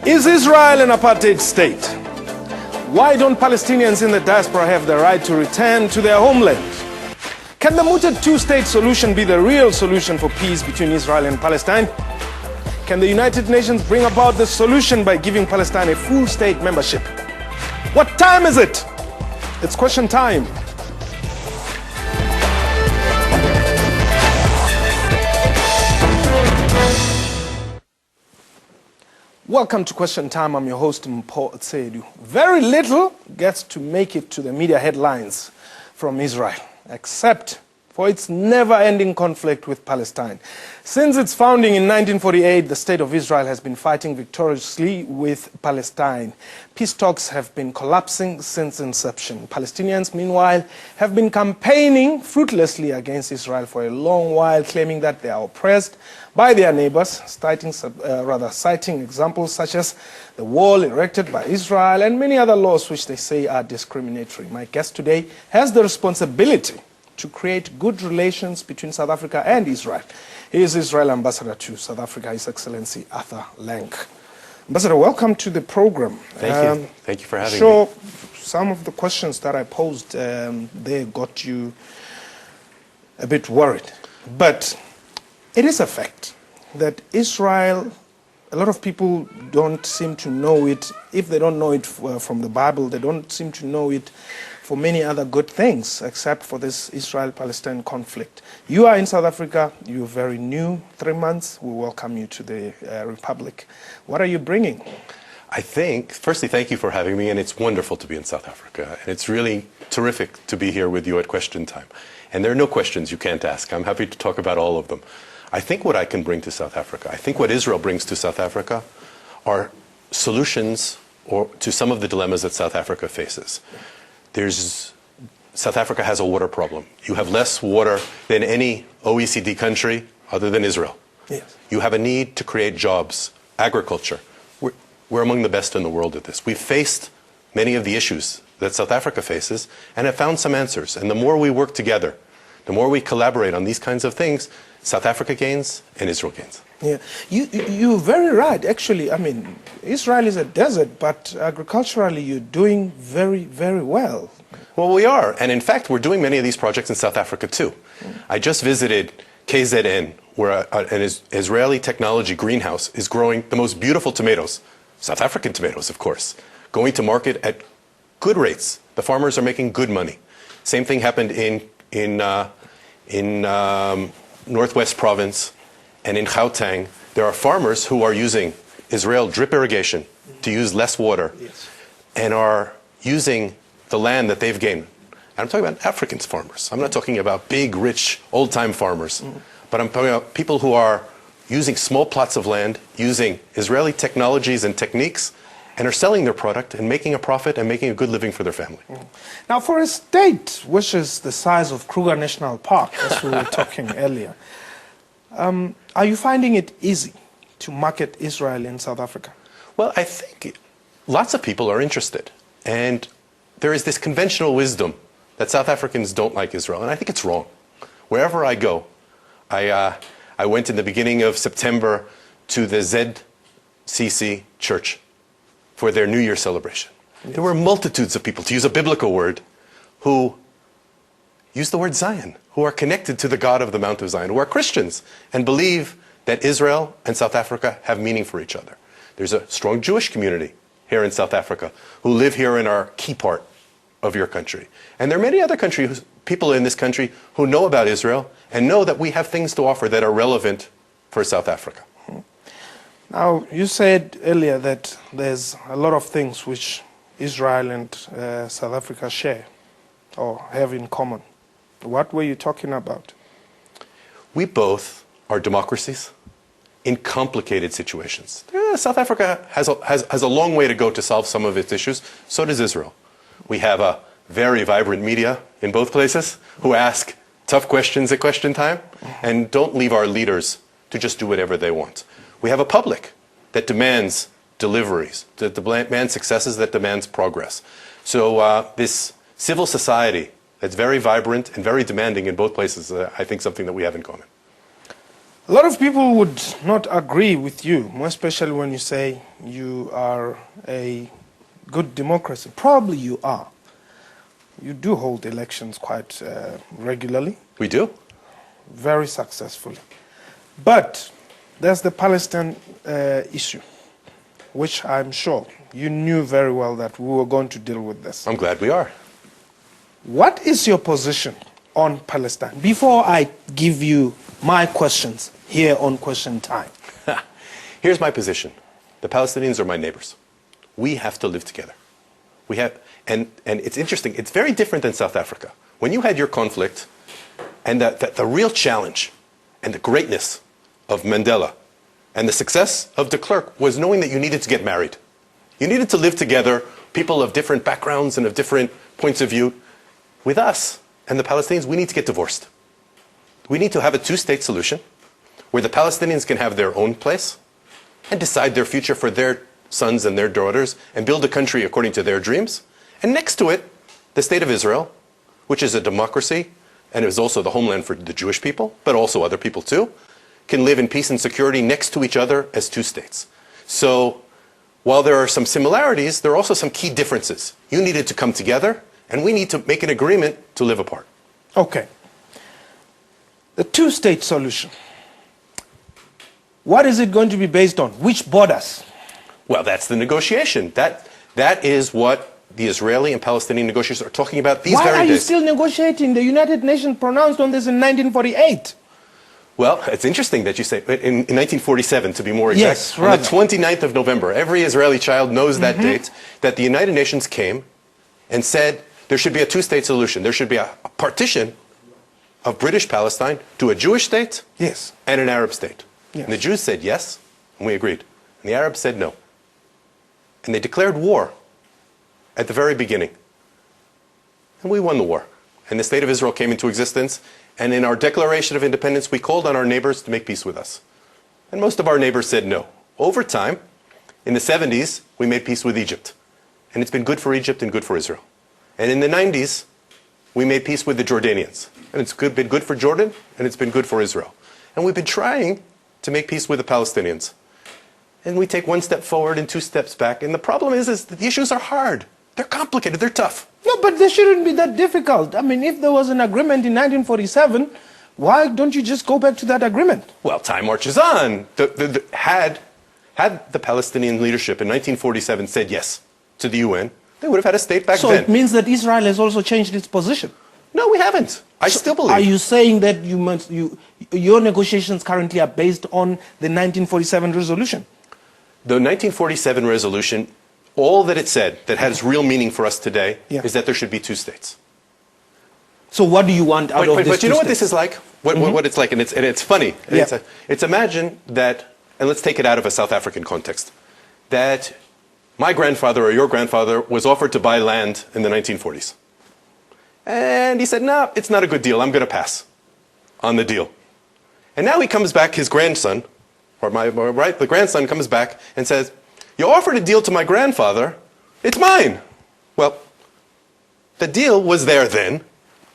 Is Israel an apartheid state? Why don't Palestinians in the diaspora have the right to return to their homeland? Can the mooted two-state solution be the real solution for peace between Israel and Palestine? Can the United Nations bring about the solution by giving Palestine a full state membership? What time is it? It's question time. Welcome to Question Time. I'm your host, Mpho Tsedu. Very little gets to make it to the media headlines from Israel, except for its never-ending conflict with Palestine. Since its founding in 1948, the State of Israel has been fighting victoriously with Palestine. Peace talks have been collapsing since inception. Palestinians, meanwhile, have been campaigning fruitlessly against Israel for a long while, claiming that they are oppressed by their neighbors, citing examples such as the wall erected by Israel and many other laws which they say are discriminatory. My guest today has the responsibility to create good relations between South Africa and Israel. He is Israel Ambassador to South Africa, His Excellency Arthur Lenk. Ambassador, welcome to the program. Thank you. Thank you for having me. Sure, some of the questions that I posed they got you a bit worried. But it is a fact that Israel, a lot of people don't seem to know it. If they don't know it from the Bible, they don't seem to know it for many other good things, except for this Israel-Palestine conflict. You are in South Africa. You're very new, 3 months. We welcome you to the Republic. What are you bringing? Firstly, thank you for having me, and it's wonderful to be in South Africa. And it's really terrific to be here with you at Question Time. And there are no questions you can't ask. I'm happy to talk about all of them. I think what I can bring to South Africa, I think what Israel brings to South Africa are solutions to some of the dilemmas that South Africa faces. South Africa has a water problem. You have less water than any OECD country other than Israel. Yes. You have a need to create jobs, agriculture. We're among the best in the world at this. We've faced many of the issues that South Africa faces and have found some answers. And the more we work together, the more we collaborate on these kinds of things, South Africa gains and Israel gains. Yeah, you're very right. Actually, I mean, Israel is a desert, but agriculturally you're doing very, very well. Well, we are. And in fact, we're doing many of these projects in South Africa too. I just visited KZN, where an Israeli technology greenhouse is growing the most beautiful tomatoes, South African tomatoes, of course, going to market at good rates. The farmers are making good money. Same thing happened in Northwest Province and in Gauteng. There are farmers who are using Israel drip irrigation to use less water, yes, and are using the land that they've gained. And I'm talking about African farmers. I'm not talking about big, rich, old-time farmers, but I'm talking about people who are using small plots of land, using Israeli technologies and techniques, and are selling their product and making a profit and making a good living for their family. Now, for a state which is the size of Kruger National Park, as we were talking earlier, are you finding it easy to market Israel in South Africa? Well, I think lots of people are interested. And there is this conventional wisdom that South Africans don't like Israel, and I think it's wrong. Wherever I go, I went in the beginning of September to the ZCC church for their New Year celebration. Yes. There were multitudes of people, to use a biblical word, who use the word Zion, who are connected to the God of the Mount of Zion, who are Christians and believe that Israel and South Africa have meaning for each other. There's a strong Jewish community here in South Africa who live here and are a key part of your country. And there are many other people in this country who know about Israel and know that we have things to offer that are relevant for South Africa. Now, you said earlier that there's a lot of things which Israel and South Africa share or have in common. What were you talking about? We both are democracies in complicated situations. South Africa has a long way to go to solve some of its issues. So does Israel. We have a very vibrant media in both places who ask tough questions at question time and don't leave our leaders to just do whatever they want. We have a public that demands deliveries, that demands successes, that demands progress. So this civil society that's very vibrant and very demanding in both places. I think something that we have in common. A lot of people would not agree with you, more especially when you say you are a good democracy. Probably you are. You do hold elections quite regularly. We do. Very successfully. But there's the Palestine issue, which I'm sure you knew very well that we were going to deal with this. I'm glad we are. What is your position on Palestine? Before I give you my questions here on Question Time. Here's my position. The Palestinians are my neighbors. We have to live together. We have, and it's interesting, it's very different than South Africa. When you had your conflict, and the real challenge and the greatness of Mandela and the success of de Klerk was knowing that you needed to get married. You needed to live together, people of different backgrounds and of different points of view. With us and the Palestinians, we need to get divorced. We need to have a two-state solution where the Palestinians can have their own place and decide their future for their sons and their daughters and build a country according to their dreams. And next to it, the State of Israel, which is a democracy and is also the homeland for the Jewish people, but also other people too, can live in peace and security next to each other as two states. So while there are some similarities, there are also some key differences. You needed to come together, and we need to make an agreement to live apart. Okay. The two-state solution. What is it going to be based on? Which borders? Well, that's the negotiation. That is what the Israeli and Palestinian negotiators are talking about these very days. Why are you still negotiating? The United Nations pronounced on this in 1948. Well, it's interesting that you say, in 1947 to be more exact, yes, on the 29th of November, every Israeli child knows that date, that the United Nations came and said there should be a two-state solution. There should be a partition of British Palestine to a Jewish state and an Arab state. Yes. And the Jews said yes, and we agreed. And the Arabs said no. And they declared war at the very beginning. And we won the war. And the State of Israel came into existence. And in our Declaration of Independence, we called on our neighbors to make peace with us. And most of our neighbors said no. Over time, in the 70s, we made peace with Egypt. And it's been good for Egypt and good for Israel. And in the 90s, we made peace with the Jordanians. And it's been good for Jordan, and it's been good for Israel. And we've been trying to make peace with the Palestinians. And we take one step forward and two steps back. And the problem is that the issues are hard. They're complicated. They're tough. No, but they shouldn't be that difficult. I mean, if there was an agreement in 1947, why don't you just go back to that agreement? Well, time marches on. Had the Palestinian leadership in 1947 said yes to the UN, they would have had a state back then. So it means that Israel has also changed its position? No, we haven't. I still believe. Are you saying that your negotiations currently are based on the 1947 resolution? The 1947 resolution, all that it said that has real meaning for us today is that there should be two states. So what do you want out of this? But you know what this is like? What it's like, and it's funny. It's imagine that, and let's take it out of a South African context, that my grandfather or your grandfather was offered to buy land in the 1940s. And he said, no, it's not a good deal. I'm going to pass on the deal. And now he comes back, his grandson, the grandson comes back and says, you offered a deal to my grandfather, it's mine. Well, the deal was there then.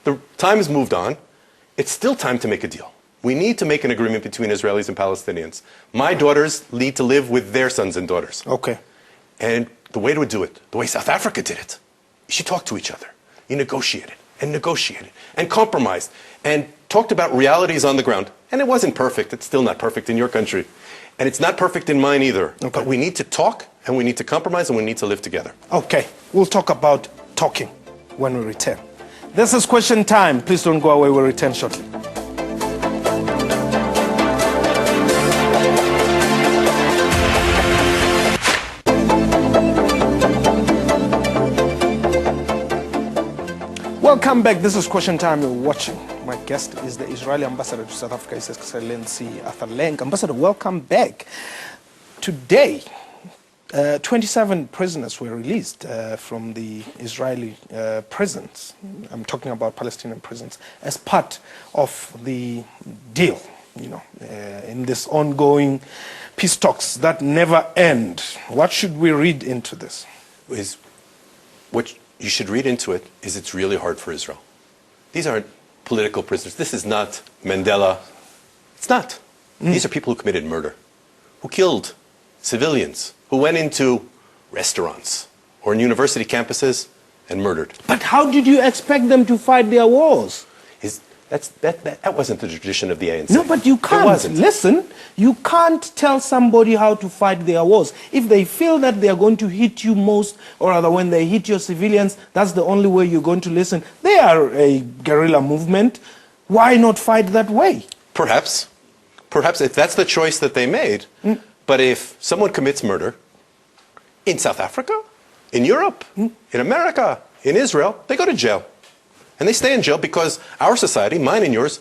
The time has moved on. It's still time to make a deal. We need to make an agreement between Israelis and Palestinians. My daughters need to live with their sons and daughters. Okay. And the way to do it, the way South Africa did it, you should talk to each other. You negotiated and compromised and talked about realities on the ground. And it wasn't perfect. It's still not perfect in your country. And it's not perfect in mine either. Okay. But we need to talk, and we need to compromise, and we need to live together. Okay. We'll talk about talking when we return. This is Question Time. Please don't go away. We'll return shortly. Welcome back. This is Question Time. You're watching. My guest is the Israeli ambassador to South Africa, His Excellency Arthur Lenk. Ambassador, welcome back. Today, 27 prisoners were released from the Israeli prisons. I'm talking about Palestinian prisons as part of the deal, in this ongoing peace talks that never end. What should we read into this? What you should read into it is it's really hard for Israel. These aren't political prisoners. This is not Mandela. It's not. These are people who committed murder, who killed civilians, who went into restaurants or in university campuses and murdered. But how did you expect them to fight their wars? That wasn't the tradition of the ANC. No, but you can't. It wasn't. Listen, you can't tell somebody how to fight their wars. If they feel that they are going to hit you most, or rather when they hit your civilians, that's the only way you're going to listen. They are a guerrilla movement. Why not fight that way? Perhaps. Perhaps if that's the choice that they made. But if someone commits murder in South Africa, in Europe, in America, in Israel, they go to jail. And they stay in jail because our society, mine and yours,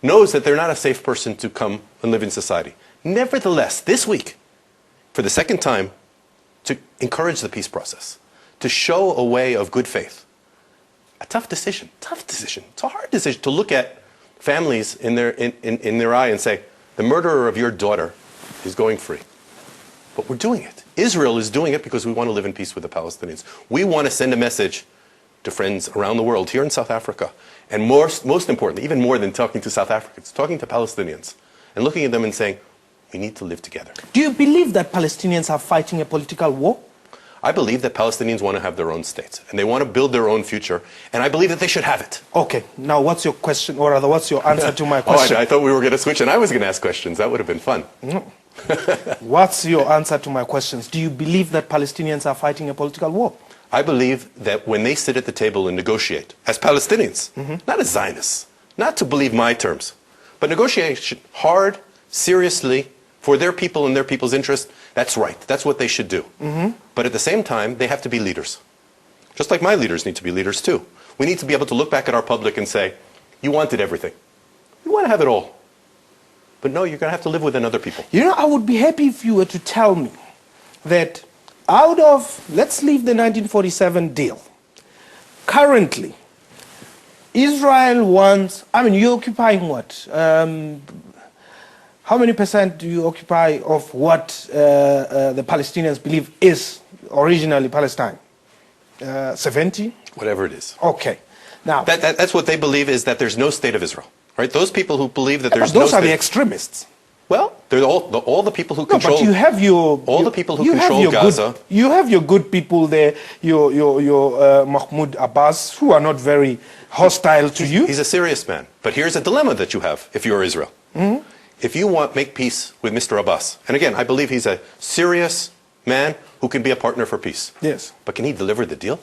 knows that they're not a safe person to come and live in society. Nevertheless, this week, for the second time, to encourage the peace process, to show a way of good faith, a tough decision. It's a hard decision to look at families in their eye and say, the murderer of your daughter is going free. But we're doing it. Israel is doing it because we want to live in peace with the Palestinians. We want to send a message to friends around the world, here in South Africa. And most importantly, even more than talking to South Africans, talking to Palestinians and looking at them and saying, we need to live together. Do you believe that Palestinians are fighting a political war? I believe that Palestinians want to have their own states and they want to build their own future, and I believe that they should have it. Okay, now what's your question, or rather what's your answer to my question? I thought we were going to switch and I was going to ask questions. That would have been fun. What's your answer to my questions? Do you believe that Palestinians are fighting a political war? I believe that when they sit at the table and negotiate, as Palestinians, not as Zionists, not to believe my terms, but negotiation hard, seriously, for their people and their people's interest, that's right. That's what they should do. But at the same time, they have to be leaders. Just like my leaders need to be leaders too. We need to be able to look back at our public and say, you wanted everything. You want to have it all. But no, you're going to have to live within other people. You know, I would be happy if you were to tell me that out of, let's leave the 1947 deal, currently, Israel wants, I mean, you're occupying what? How many percent do you occupy of what the Palestinians believe is originally Palestine? 70? Whatever it is. Okay. Now, that's what they believe, is that there's no state of Israel. Right? Those people who believe that there's but those no are state. the extremists. Well, they're all the people who control. No, but you have your all the people who control Gaza. You have your good people there, your Mahmoud Abbas, who are not very hostile to you. He's a serious man. But here's a dilemma that you have if you're Israel. If you want to make peace with Mr. Abbas, and again, I believe he's a serious man who can be a partner for peace. Yes. But can he deliver the deal?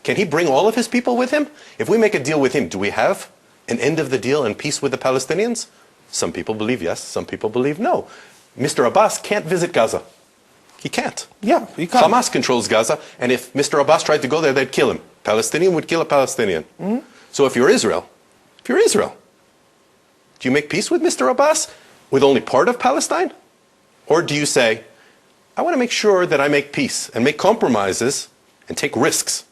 Can he bring all of his people with him? If we make a deal with him, do we have an end of the deal and peace with the Palestinians? Some people believe yes, some people believe no. Mr. Abbas can't visit Gaza. He can't. Yeah, he can't. Hamas controls Gaza, and if Mr. Abbas tried to go there, they'd kill him. Palestinian would kill a Palestinian. So if you're Israel, do you make peace with Mr. Abbas with only part of Palestine? Or do you say, I want to make sure that I make peace and make compromises and take risks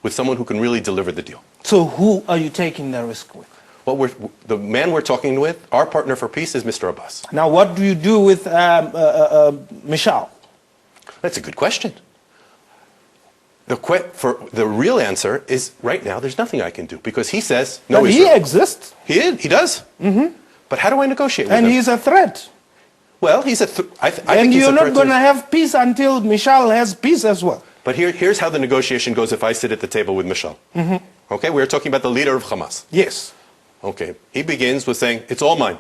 with someone who can really deliver the deal? So who are you taking the risk with? Well, the man we're talking with, our partner for peace, is Mr. Abbas. Now, what do you do with Michal? That's a good question. The real answer is, right now, there's nothing I can do, because he says no. But he exists. He does. But how do I negotiate with him? And he's a threat. Well, he's a threat. I think And he's you're a not threat going to have peace until Michal has peace as well. But here's how the negotiation goes if I sit at the table with Michal. Okay, we're talking about the leader of Hamas. Yes. Okay, he begins with saying, it's all mine.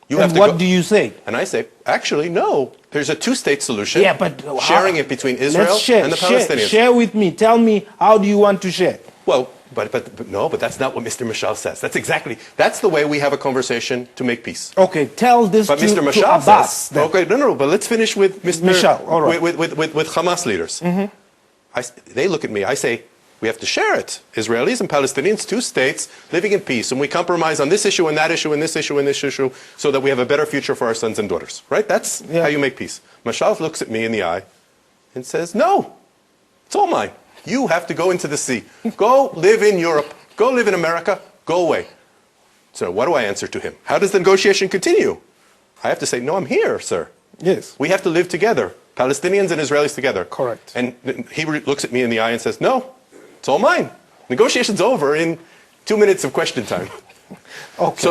You And what do you say? And I say, actually, no. There's a two-state solution. Yeah, but sharing it between Israel and the Palestinians. Share with me. Tell me, how do you want to share? Well, but that's not what Mr. Michal says. That's the way we have a conversation to make peace. Okay, tell this But to, Mr. Michal Abbas. says, okay, no, but let's finish with Mr. Michal, all right. with Hamas leaders. They look at me, I say, we have to share it. Israelis and Palestinians, two states, living in peace, and we compromise on this issue and that issue and this issue and this issue so that we have a better future for our sons and daughters. Right? That's how you make peace. Mashal looks at me in the eye and says, no, it's all mine. You have to go into the sea. Go live in Europe. Go live in America. Go away. So what do I answer to him? How does the negotiation continue? I have to say, no, I'm here, sir. Yes. We have to live together, Palestinians and Israelis together. Correct. And he looks at me in the eye and says, no, it's all mine. Negotiations over in 2 minutes of question time. Okay.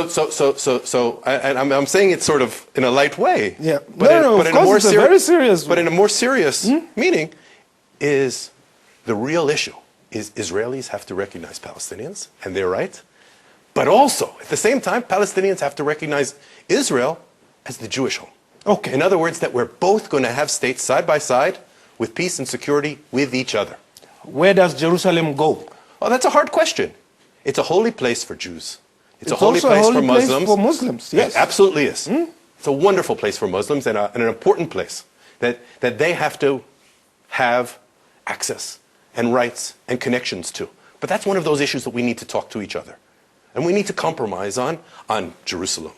And I'm saying it sort of in a light way. Yeah. But Of course, it's a very serious But in a more serious meaning is the real issue is Israelis have to recognize Palestinians and their right, but also at the same time Palestinians have to recognize Israel as the Jewish home. Okay. In other words, that we're both going to have states side by side with peace and security with each other. Where does Jerusalem go? Well, that's a hard question. It's a holy place for Jews. It's a holy also place a holy for Muslims. Place for Muslims, yes. It absolutely is. It's a wonderful place for Muslims and an important place that they have to have access and rights and connections to. But that's one of those issues that we need to talk to each other. And we need to compromise on Jerusalem,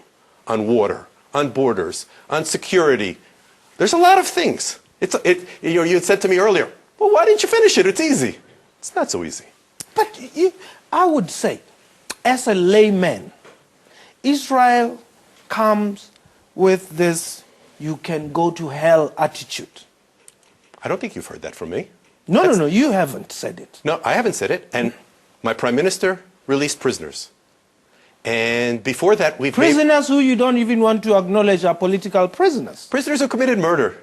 on water, on borders, on security. There's a lot of things. You had said to me earlier, well, why didn't you finish it? It's easy. It's not so easy. But I would say, as a layman, Israel comes with this you can go to hell attitude. I don't think you've heard that from me. No, you haven't said it. No, I haven't said it. And my prime minister released prisoners. And before that, prisoners who you don't even want to acknowledge are political prisoners. Prisoners who committed murder.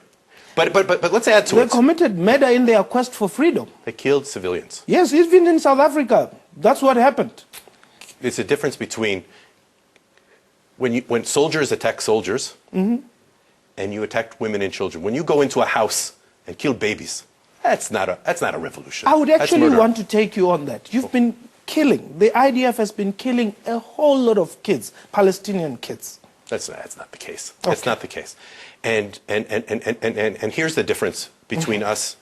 But let's add to it. They committed murder in their quest for freedom. They killed civilians. Yes, even in South Africa. That's what happened. There's a difference between when soldiers attack soldiers and you attack women and children. When you go into a house and kill babies, that's not a revolution. I would actually want to take you on that. You've been killing. The IDF has been killing a whole lot of kids, Palestinian kids. That's not the case. Okay. That's not the case. And here's the difference between us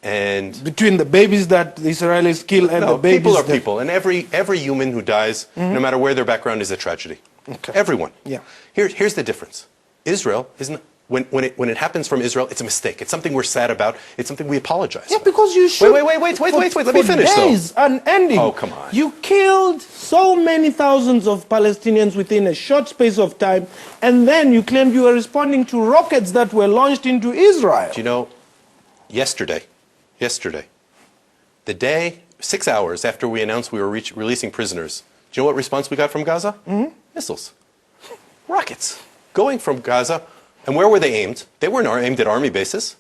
and between the babies that the Israelis kill and the babies. People are people, and every human who dies, no matter where their background, is a tragedy. Okay. Everyone. Yeah. Here's the difference. Israel isn't. When it happens from Israel, it's a mistake. It's something we're sad about. It's something we apologize Yeah, about. because you should. Wait. Let me finish, though. Days unending. Oh, come on. You killed so many thousands of Palestinians within a short space of time, and then you claimed you were responding to rockets that were launched into Israel. Do you know, yesterday, the day, 6 hours after we announced we were releasing prisoners, do you know what response we got from Gaza? Missiles. Rockets. Going from Gaza. And where were they aimed? They weren't aimed at army bases.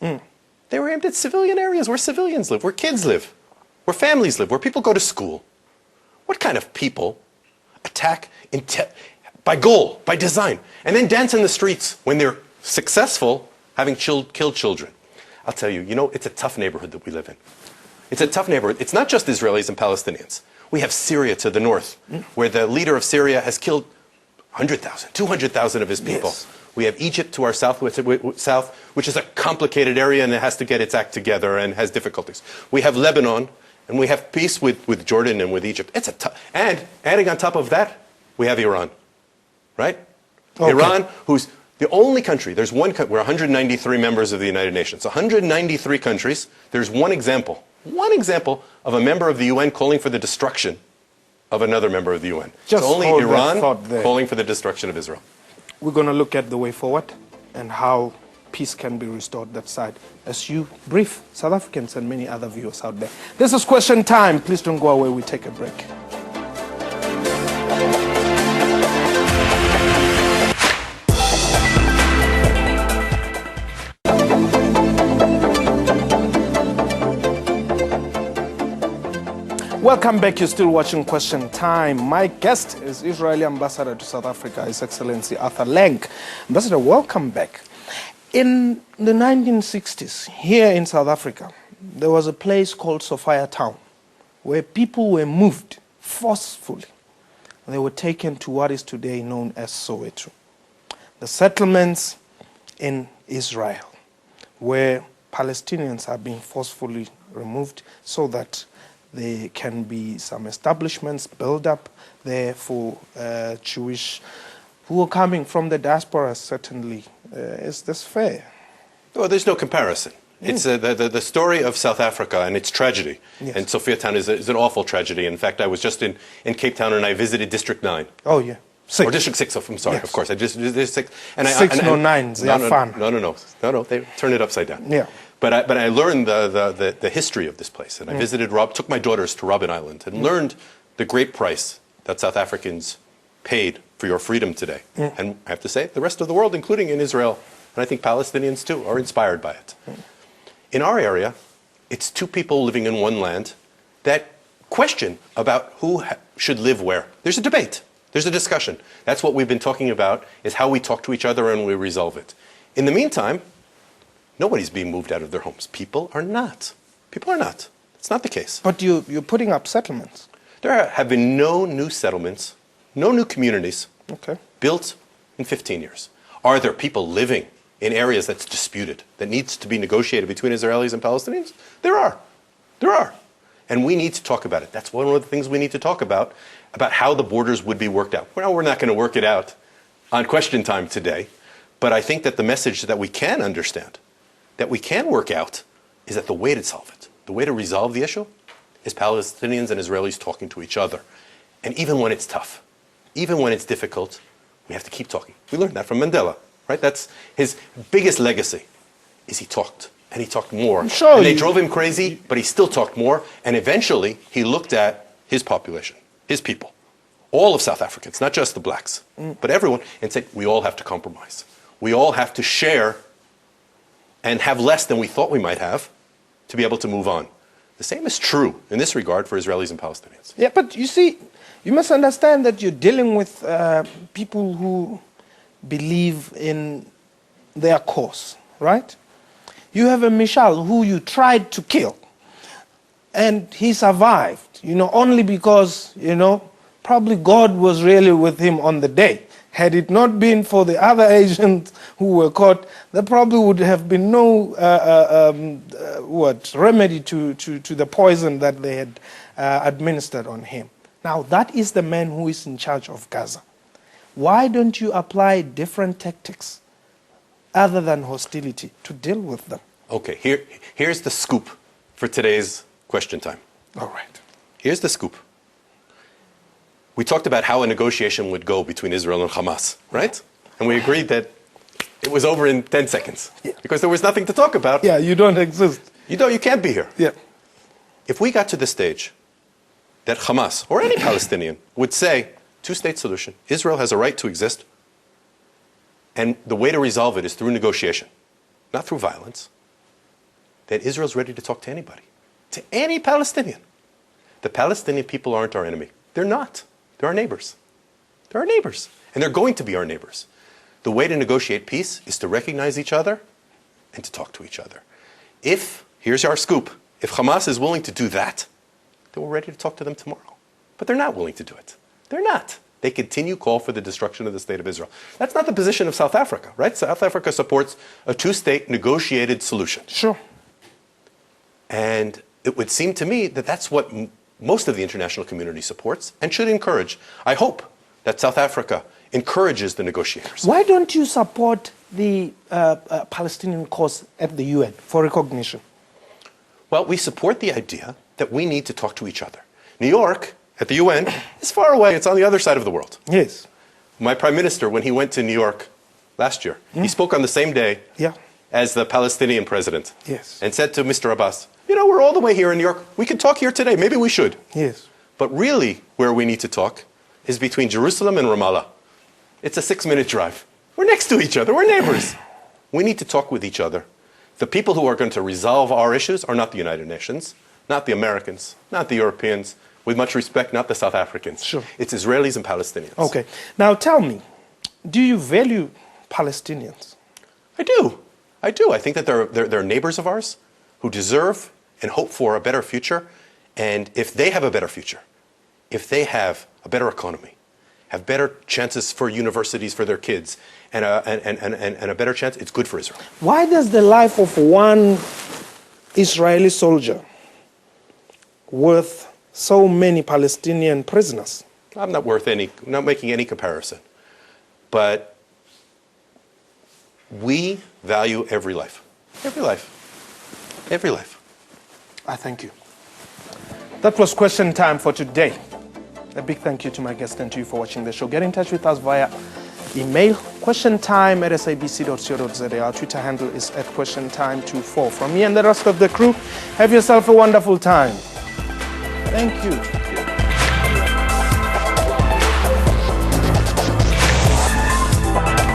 They were aimed at civilian areas where civilians live, where kids live, where families live, where people go to school. What kind of people attack by goal, by design, and then dance in the streets when they're successful having killed children? I'll tell you, it's a tough neighborhood that we live in. It's a tough neighborhood. It's not just Israelis and Palestinians. We have Syria to the north, where the leader of Syria has killed 100,000, 200,000 of his people. Yes. We have Egypt to our south, which is a complicated area and it has to get its act together and has difficulties. We have Lebanon, and we have peace with Jordan and with Egypt. And adding on top of that, we have Iran, right? Okay. Iran, who's the only country, we're 193 members of the United Nations. 193 countries, there's one example of a member of the UN calling for the destruction of another member of the UN. Just it's only hold Iran that thought there. calling for the destruction of Israel. We're going to look at the way forward and how peace can be restored that side as you brief South Africans and many other viewers out there. This is Question Time. Please don't go away. We take a break. Welcome back. You're still watching Question Time. My guest is Israeli Ambassador to South Africa, His Excellency Arthur Lenk. Ambassador, welcome back. In the 1960s, here in South Africa, there was a place called Sophia Town, where people were moved forcefully. They were taken to what is today known as Soweto. The settlements in Israel, where Palestinians are being forcefully removed so that there can be some establishments built up there for Jewish who are coming from the diaspora, certainly. Is this fair? Well, there's no comparison. It's the story of South Africa and its tragedy. Yes. And Sophia Town is an awful tragedy. In fact, I was just in Cape Town and I visited District 9. Oh, yeah. 6. Or District 6, I'm sorry, Yes. Of course. I just District 6. And 6, no 9. They are fun. No, they turn it upside down. Yeah. But I learned the history of this place, and I visited took my daughters to Robben Island, and learned the great price that South Africans paid for your freedom today. And I have to say, the rest of the world, including in Israel, and I think Palestinians too, are inspired by it. In our area, it's two people living in one land that question about who should live where. There's a debate. There's a discussion. That's what we've been talking about, is how we talk to each other and we resolve it. In the meantime, nobody's being moved out of their homes. People are not. People are not. It's not the case. But you're putting up settlements. There have been no new settlements, no new communities built in 15 years. Are there people living in areas that's disputed, that needs to be negotiated between Israelis and Palestinians? There are. There are. And we need to talk about it. That's one of the things we need to talk about how the borders would be worked out. Well, we're not going to work it out on Question Time today, but I think that the message that we can understand, that we can work out, is that the way to solve it, the way to resolve the issue, is Palestinians and Israelis talking to each other. And even when it's tough, even when it's difficult, we have to keep talking. We learned that from Mandela, right? That's his biggest legacy, is he talked. And he talked more. Sure, and they drove him crazy, but he still talked more. And eventually, he looked at his population, his people, all of South Africans, not just the blacks, but everyone, and said, we all have to compromise. We all have to share and have less than we thought we might have to be able to move on. The same is true in this regard for Israelis and Palestinians. Yeah, but you see, you must understand that you're dealing with people who believe in their cause, right? You have a Michal who you tried to kill, and he survived, only because, probably God was really with him on the day. Had it not been for the other Asians who were caught, there probably would have been no remedy to the poison that they had administered on him. Now, that is the man who is in charge of Gaza. Why don't you apply different tactics other than hostility to deal with them? Okay, here's the scoop for today's Question Time. All right. Here's the scoop. We talked about how a negotiation would go between Israel and Hamas, right? And we agreed that it was over in 10 seconds. Yeah. Because there was nothing to talk about. Yeah, you don't exist. You can't be here. Yeah. If we got to the stage that Hamas, or any Palestinian, would say, two-state solution, Israel has a right to exist, and the way to resolve it is through negotiation, not through violence, then Israel's ready to talk to anybody, to any Palestinian. The Palestinian people aren't our enemy. They're not. They're our neighbors. They're our neighbors. And they're going to be our neighbors. The way to negotiate peace is to recognize each other and to talk to each other. Here's our scoop, if Hamas is willing to do that, then we're ready to talk to them tomorrow. But they're not willing to do it. They're not. They continue call for the destruction of the state of Israel. That's not the position of South Africa, right? South Africa supports a two-state negotiated solution. Sure. And it would seem to me that that's what most of the international community supports and should encourage. I hope that South Africa encourages the negotiators. Why don't you support the Palestinian cause at the UN for recognition? Well, we support the idea that we need to talk to each other. New York, at the UN, is far away. It's on the other side of the world. Yes. My prime minister, when he went to New York last year, he spoke on the same day as the Palestinian president. Yes. And said to Mr. Abbas, we're all the way here in New York. We can talk here today. Maybe we should. Yes. But really, where we need to talk is between Jerusalem and Ramallah. It's a 6-minute drive. We're next to each other. We're neighbors. We need to talk with each other. The people who are going to resolve our issues are not the United Nations, not the Americans, not the Europeans, with much respect, not the South Africans. Sure. It's Israelis and Palestinians. Okay. Now tell me, do you value Palestinians? I do. I do. I think that they're neighbors of ours who deserve and hope for a better future. And if they have a better future, if they have a better economy, have better chances for universities for their kids, and a better chance, it's good for Israel. Why does the life of one Israeli soldier worth so many Palestinian prisoners? I'm not making any comparison. But we value every life. Every life. Every life. I thank you. That was Question Time for today. A big thank you to my guest and to you for watching the show. Get in touch with us via email questiontime@sabc.co.za. Our Twitter handle is @questiontime24. From me and the rest of the crew, have yourself a wonderful time. Thank you.